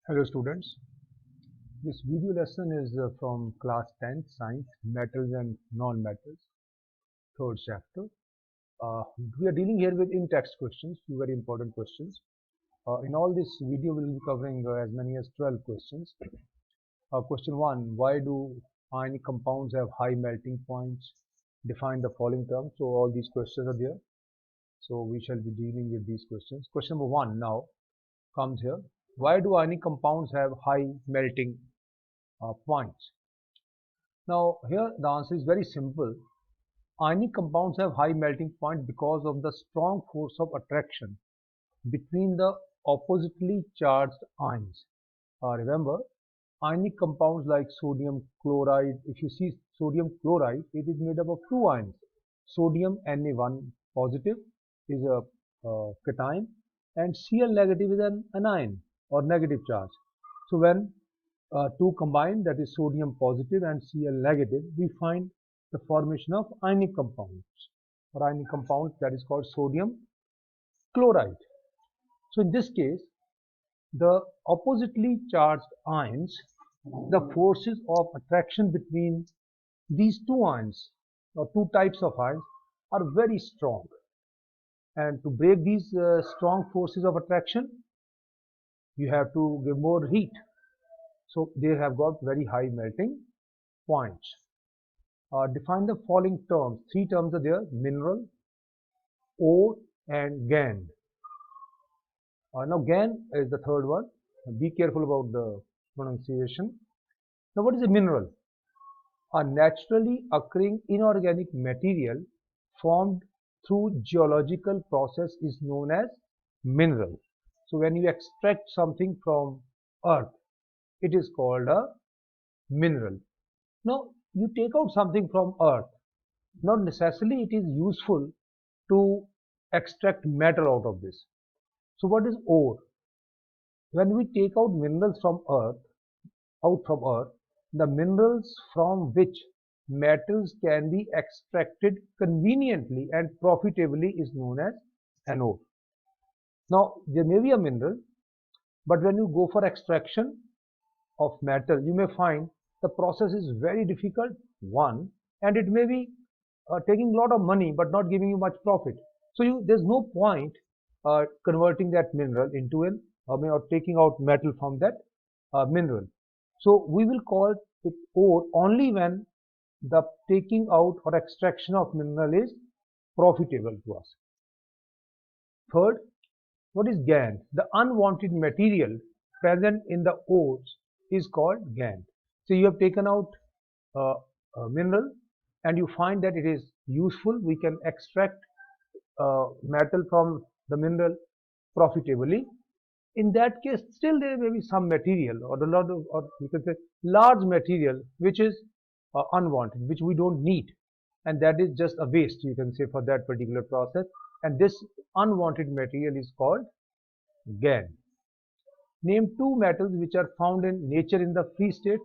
Hello students, this video lesson is from class 10th science metals and non-metals, third chapter. We are dealing here with in-text questions, two very important questions. In all this video we will be covering as many as 12 questions. Question 1, why do ionic compounds have high melting points? Define the following terms. So all these questions are there. So we shall be dealing with these questions. Question number 1 now comes here. Why do ionic compounds have high melting points? Now here the answer is very simple. Ionic compounds have high melting point because of the strong force of attraction between the oppositely charged ions. Remember, ionic compounds like sodium chloride, if you see sodium chloride, it is made up of two ions. Sodium Na1 positive is a cation and Cl negative is an anion or negative charge. So when two combine, that is sodium positive and Cl negative, we find the formation of ionic compounds or ionic compound that is called sodium chloride. So in this case, the oppositely charged ions, the forces of attraction between these two ions or two types of ions are very strong. And to break these strong forces of attraction, you have to give more heat. So they have got very high melting points. Define the following terms. Three terms are there: mineral, ore, and gann. Now gann is the third one. Be careful about the pronunciation. Now what is a mineral? A naturally occurring inorganic material formed through geological process is known as mineral. So when you extract something from earth, it is called a mineral. Now you take out something from earth, not necessarily it is useful to extract metal out of this. So what is ore? When we take out minerals from earth, the minerals from which metals can be extracted conveniently and profitably is known as an ore. Now there may be a mineral, but when you go for extraction of metal, you may find the process is very difficult, one, and it may be taking a lot of money but not giving you much profit. So there's no point converting that mineral into or taking out metal from that mineral. So we will call it ore only when the taking out or extraction of mineral is profitable to us. Third, what is gann? The unwanted material present in the ores is called gann. So you have taken out a mineral and you find that it is useful. We can extract metal from the mineral profitably. In that case, still there may be some material or a lot of, or you can say large material which is unwanted, which we don't need, and that is just a waste, you can say, for that particular process. And this unwanted material is called gann. Name two metals which are found in nature in the free state.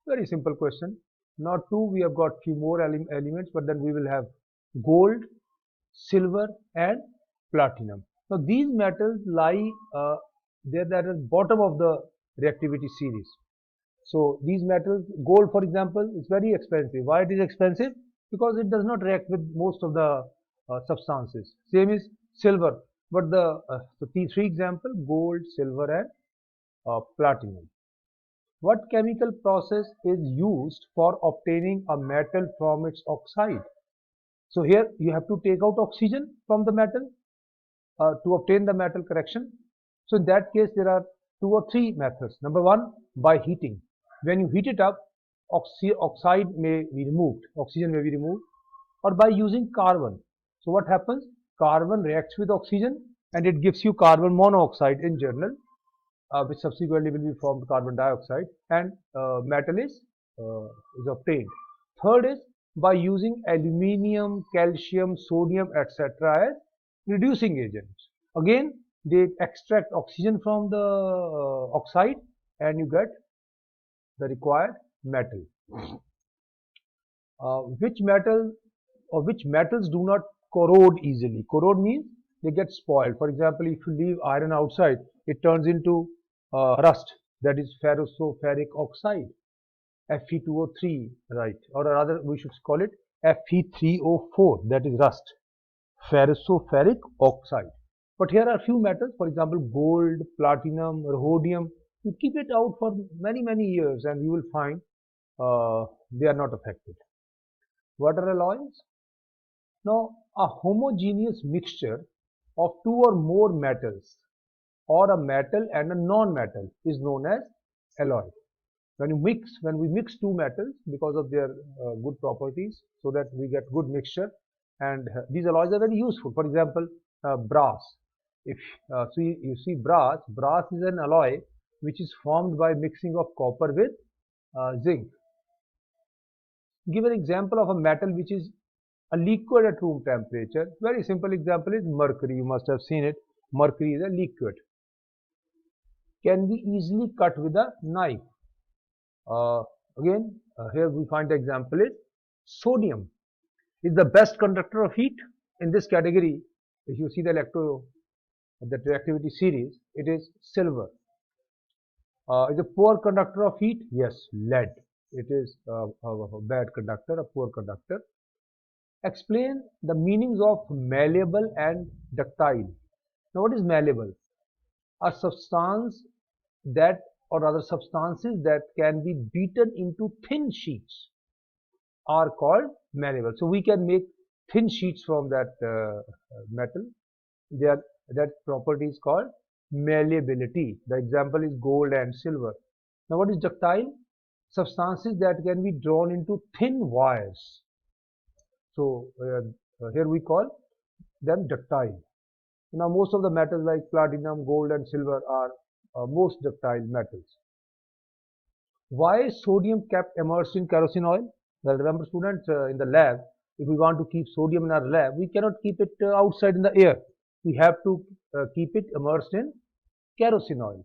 Very simple question. Not two, we have got few more elements, but then we will have gold, silver, and platinum. Now these metals lie there at the bottom of the reactivity series. So these metals, gold for example, is very expensive. Why it is expensive? Because it does not react with most of the substances. Same is silver. But the three example: gold, silver, and platinum. What chemical process is used for obtaining a metal from its oxide? So here you have to take out oxygen from the metal to obtain the metal correction. So in that case there are two or three methods. Number one, by heating. When you heat it up, oxide may be removed, oxygen may be removed, or by using carbon. So what happens? Carbon reacts with oxygen and it gives you carbon monoxide in general, which subsequently will be formed carbon dioxide, and metal is obtained. Third is by using aluminium, calcium, sodium, etc. as reducing agents. Again, they extract oxygen from the oxide and you get the required metal. Which metals do not corrode easily? Corrode means they get spoiled. For example, if you leave iron outside, it turns into rust. that is ferroso-ferric oxide, Fe2O3, right, or rather we should call it Fe3O4, that is rust, ferroso-ferric oxide. But here are few metals, for example, gold, platinum, rhodium. You keep it out for many years and you will find they are not affected. What are alloys? Now, a homogeneous mixture of two or more metals or a metal and a non-metal is known as alloy. When we mix two metals because of their good properties, so that we get good mixture, and these alloys are very useful. For example, brass. If so you see brass is an alloy which is formed by mixing of copper with zinc. Give an example of a metal which is a liquid at room temperature. Very simple example is mercury. You must have seen it. Mercury is a liquid. Can be easily cut with a knife. Here we find the example is sodium is the best conductor of heat. In this category, if you see the reactivity series, it is silver. Is a poor conductor of heat? Yes, lead. It is a bad conductor, a poor conductor. Explain the meanings of malleable and ductile. Now, what is malleable? A substance that, or rather substances that can be beaten into thin sheets are called malleable. So we can make thin sheets from that metal. That property is called malleability. The example is gold and silver. Now, what is ductile? Substances that can be drawn into thin wires. So here we call them ductile. Now, most of the metals like platinum, gold and silver are most ductile metals. Why is sodium kept immersed in kerosene oil? Well, remember students, in the lab, if we want to keep sodium in our lab, we cannot keep it outside in the air. We have to keep it immersed in kerosene oil.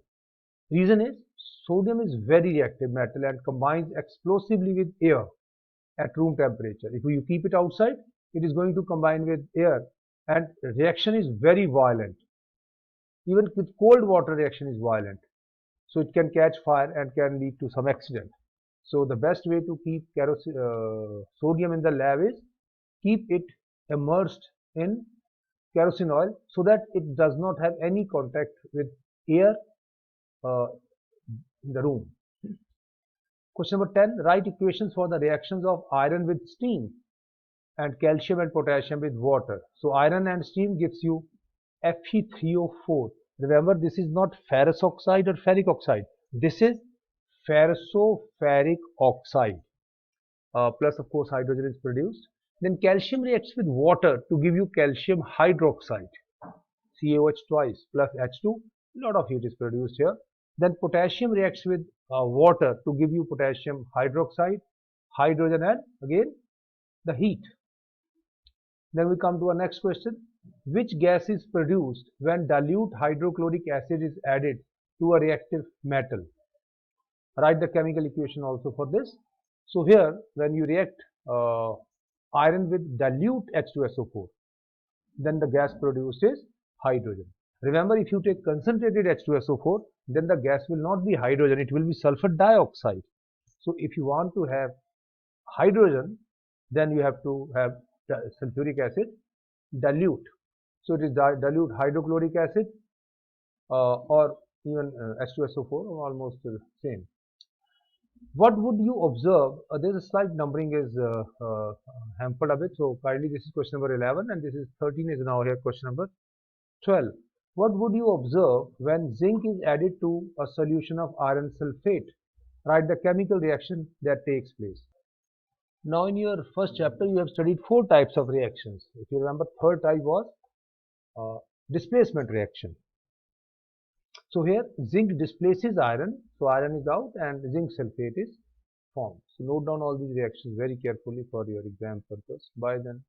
Reason is, sodium is very reactive metal and combines explosively with air at room temperature. If you keep it outside, it is going to combine with air and reaction is very violent. Even with cold water, reaction is violent. So it can catch fire and can lead to some accident. So the best way to keep sodium in the lab is keep it immersed in kerosene oil so that it does not have any contact with air in the room. Question number 10. Write equations for the reactions of iron with steam and calcium and potassium with water. So iron and steam gives you Fe3O4. Remember, this is not ferrous oxide or ferric oxide. This is ferroso-ferric oxide. Plus, of course, hydrogen is produced. Then calcium reacts with water to give you calcium hydroxide. CaOH twice plus H2. A lot of heat is produced here. Then potassium reacts with water to give you potassium hydroxide, hydrogen, and again the heat. Then we come to our next question. Which gas is produced when dilute hydrochloric acid is added to a reactive metal? Write the chemical equation also for this. So here, when you react iron with dilute H2SO4, then the gas produced is hydrogen. Remember, if you take concentrated H2SO4, then the gas will not be hydrogen, it will be sulfur dioxide. So if you want to have hydrogen, then you have to have sulfuric acid dilute. So it is dilute hydrochloric acid or even H2SO4, almost the same. What would you observe? There's a slight numbering is hampered a bit. So kindly, this is question number 11 and this is 13 is now here question number 12. What would you observe when zinc is added to a solution of iron sulfate? Write the chemical reaction that takes place. Now in your first chapter you have studied 4 types of reactions. If you remember, third type was displacement reaction. So here zinc displaces iron, so iron is out and zinc sulfate is formed. So note down all these reactions very carefully for your exam purpose. Bye then.